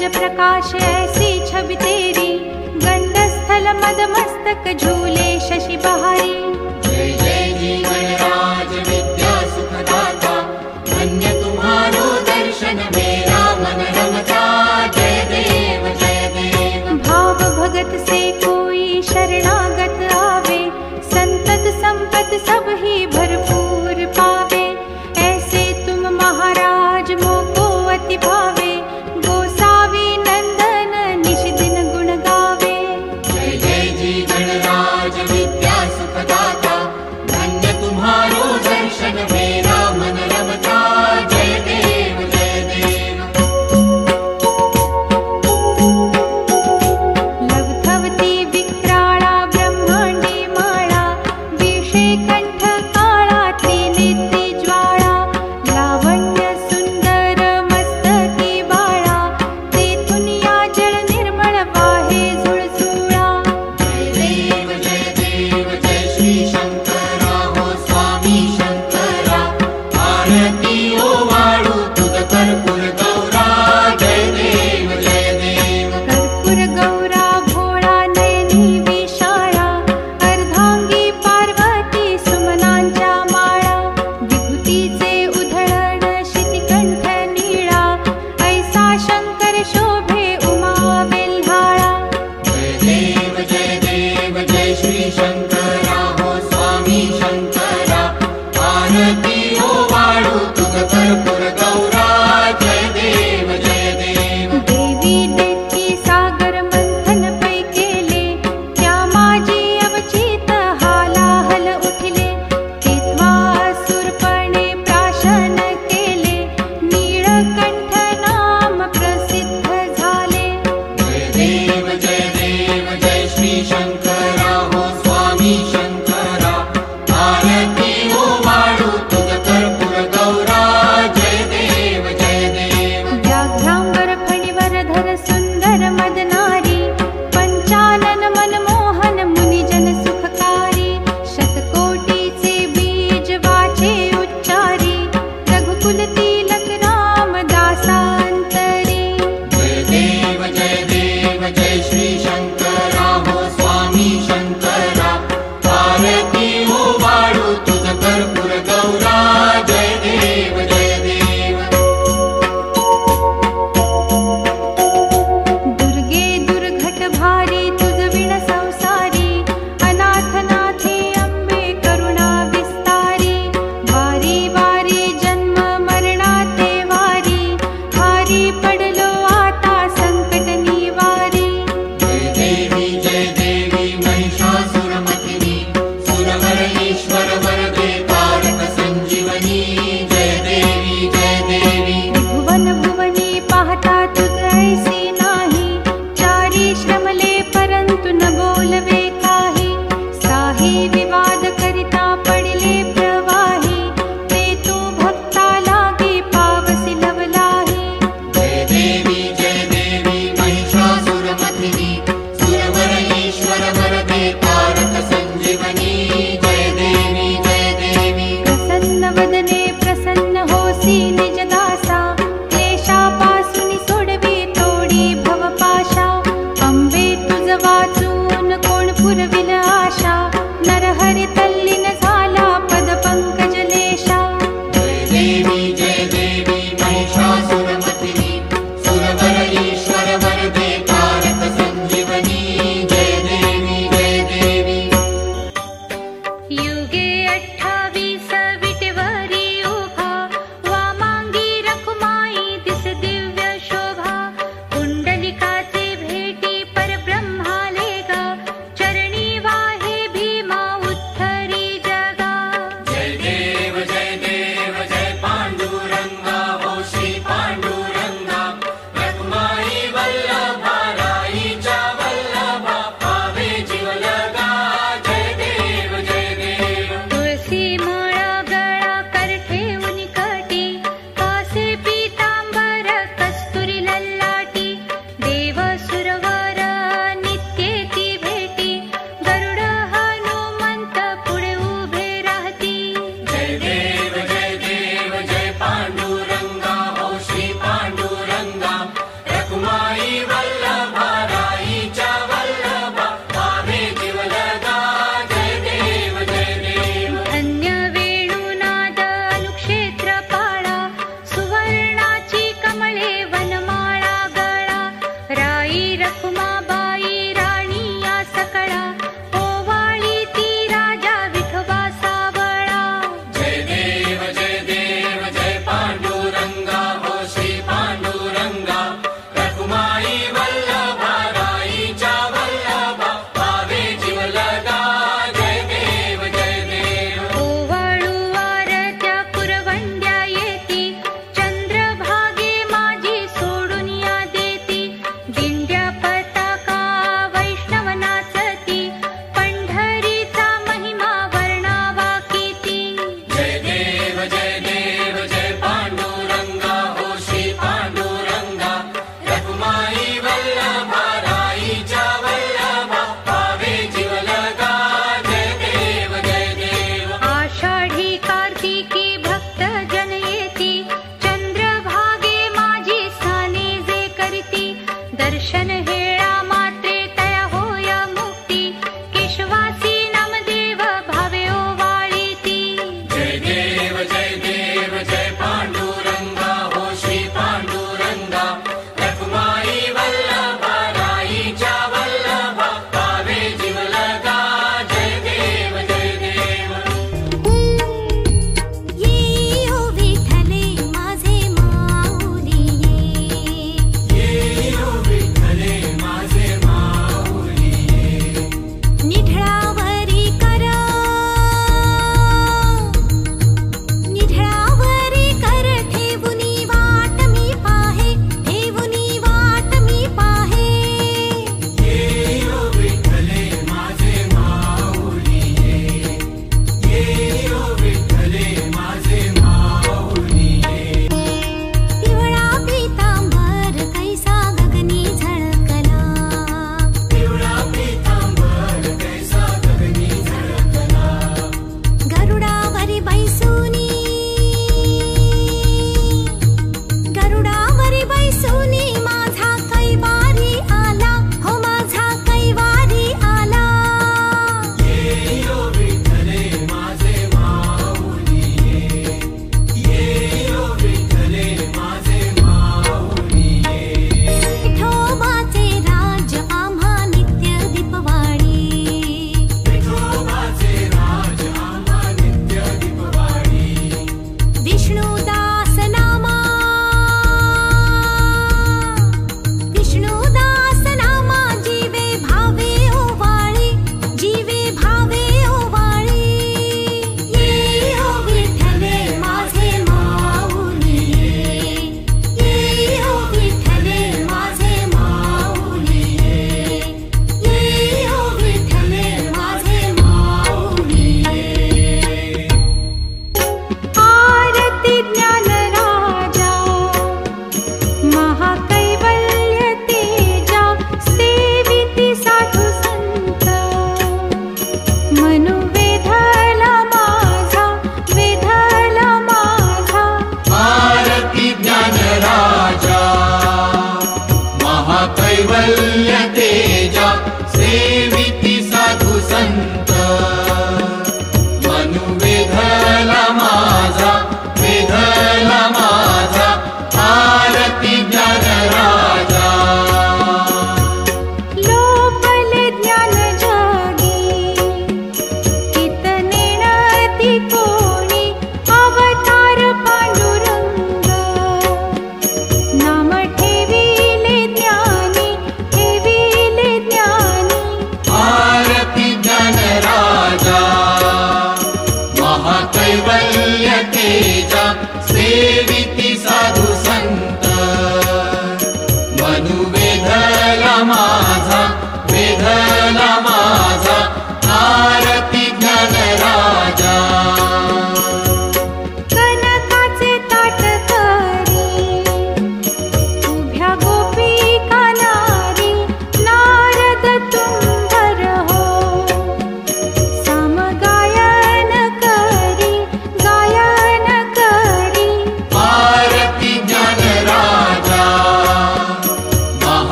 तेज प्रकाश ऐसी छवि तेरी, गंडस्थल मद मस्तक झूले शशि बहारी। जय जय जी गणराज विद्या सुखदाता, धन्य तुम्हारो दर्शन मेरा मन रमता। जय देव जय देव। भाव भगत से कोई शरणागत आवे, संतत संपत सब ही भरपूर पावे। ऐसे तुम महाराज मोको अति भावे, गोसावी नंदन निश दिन गुण गावे। जय जय जी गणराज विद्या सुखदाता, धन्य तुम्हारो दर्शन मेरा मन रमता। जय देव जय देव। लवथवती विक्राळा ब्रह्मांडी माळा, विषे कंठ काळा त्रिनेत्री ज्वाळा। लावण्य सुंदर मस्तकी बाळा, तेथून या जल निर्मळ वाहे झुळझुळा। जय देव जय श्री शंकरा हो स्वामी शंकरा, आरती ओवाळू तुझ कर्पूर गौरा। जय देव जय देव। कर्पूर गौरा भोळा नयनी विशाळा, अर्धांगी पार्वती सुमनांच्या माळा। विभूतीचे उधळण शितिकंठ नीळा, ऐसा शंकर शोभे उमा वेल्हाळा। जय देव जय श्री शंकरा हो स्वामी शंकरा, आरती ओवाळू तुझ कर्पूर गौरा। जय देव जय देव। देवी देती सागर मंथन पै केले, त्या माझी अवचित हालाहल उठले। तेव्हा असुरपणे प्राशन केले, नीळकंठ नाम प्रसिद्ध झाले। जय देव जय श्री शंकरा हो स्वामी शंकरा, आरती ओवाळू तुझ कर्पूर गौरा। जय देव जय देव। व्याघ्रांबर फणीवर धर सुंदर मदनारी, पंचानन मनमोहन मुनिजन सुखकारी। शतकोटीचे बीज वाचे उच्चारी, रघुकुल तिलक रामदासांतरी। जय देव जय श्री शंकरा हो स्वामी शंकरा, आरती ओवाळू तुझ कर्पूर गौरा। जय देव जय देव। दुर्गे दुर्घट भारी तुझ विण संसारी, अनाथनाथे अंबे करुणा विस्तारी। वारी वारी जन्म मरणाते वारी, हारी पडलो आता संकट निवारी। जय देवी महिषासुरमर्दिनी, सुरवर ईश्वर वरदे तारक संजीवनी। जय देवी जय देवी। भुवन भुवनी पाहता तुझ ऐसी नाही, चारी श्रमले परंतु न बोलवे काही। साही विवाद करिता पडिले प्रवाही, ते तू भक्ता लागी पावसी लवलाही। जय देवी महिषासुरमर्दिनी, सुरवर ईश्वर वरदे तारक संजीवनी। जय देवी जय देवी। प्रसन्न वदने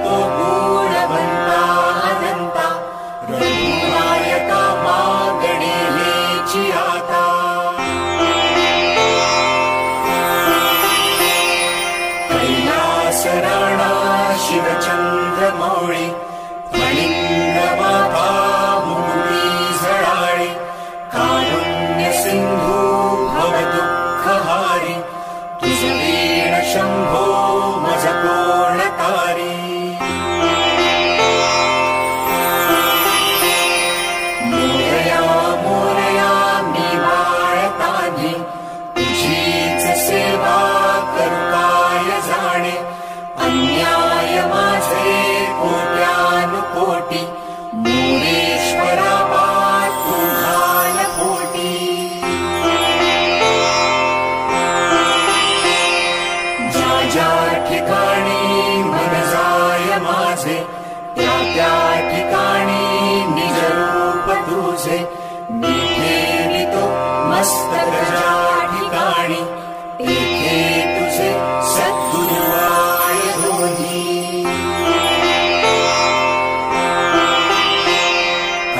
तो गुणवंता अनंता रघुनायका मागणे हेची आता कैलास राणा शिवचंद्र मौळी फणींद्रमाता मुकुटी झळाळी कारुण्य सिंधू भवदुःखहारी तुझ वीण शंभो मज कोणतारी मोरया मोरया मी बाळतानी तुझीच सेवा करू काय जाणे अन्याय माझे कोट्यानुकोटी मोरेश्वरा तुझाल पोटी ज्या ज्या ठिकाणी मन जाय माझे त्या त्या ठिकाणी निज रूप तुझे मी ठेवितो मस्तक ज्या ठिकाणी तेथे तुझे सद्गुरुवाय दोन्ही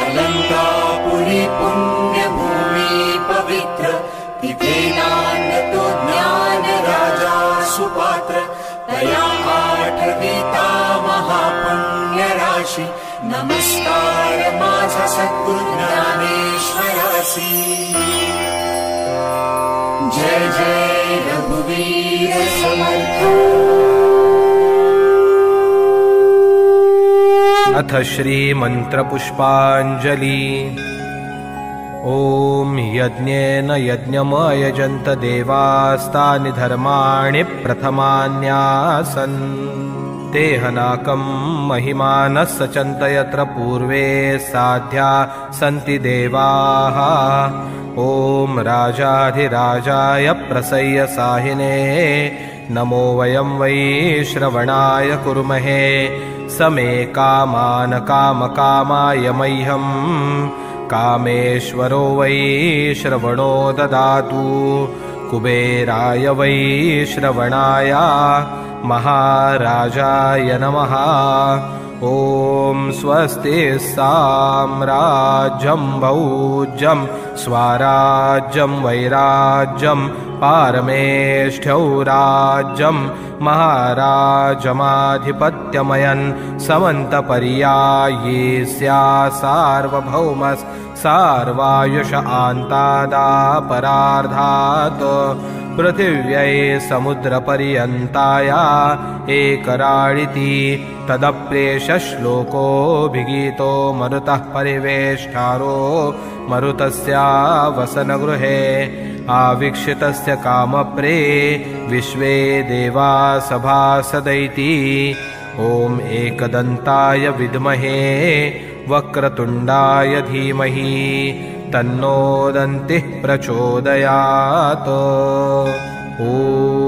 अलंकापुरी पुण्यभूमी पवित्र तिथे नांदतो ज्ञान राजा सुपात्र तया आठविता महापुण्य राशी नमस्कार माझा सद्गुरु ज्ञानेश्वरासी जय जय रघुवीर समर्थ। अथ श्री मंत्र पुष्पांजलि। ओम यज्ञेन यज्ञमयजन्त देवास्तानि धर्माणि प्रथमान्यासन् तेहनाकं महिमानः सचन्त यत्र पूर्वे साध्या सन्ति देवाः। ओम राजाधिराजाय प्रसय्य साहिने नमो वयं वै श्रवणाय कुर्महे समे कामान कामकामाय मह्यं कामेश्वरो वै श्रवणो ददातु कुबेराय वै श्रवणाय महाराजाय नमः। ओम स्वस्ति साम्राज्यं भौज्यं स्वराज्यं वैराज्यं पारमेष्ठ्यौ राज्यं महाराजमाधिपत्यमयन् समन्तपर्याये स्या सार्वभौमस् सार्वायुष आन्तादापरार्धात् पृथिव्यै समुद्रपर्यन्ताया एकराळिति तदप्रेष श्लोकोऽभिगीतो मरुतः परिवेष्टारो मरुतस्या वसनगृहे आवीक्षितस्य कामप्रे विश्वे देवा सभासदैति। ओम एकदन्ताय विद्महे वक्रतुण्डाय धीमहि तन्नो दन्तिः प्रचोदयात्। ओम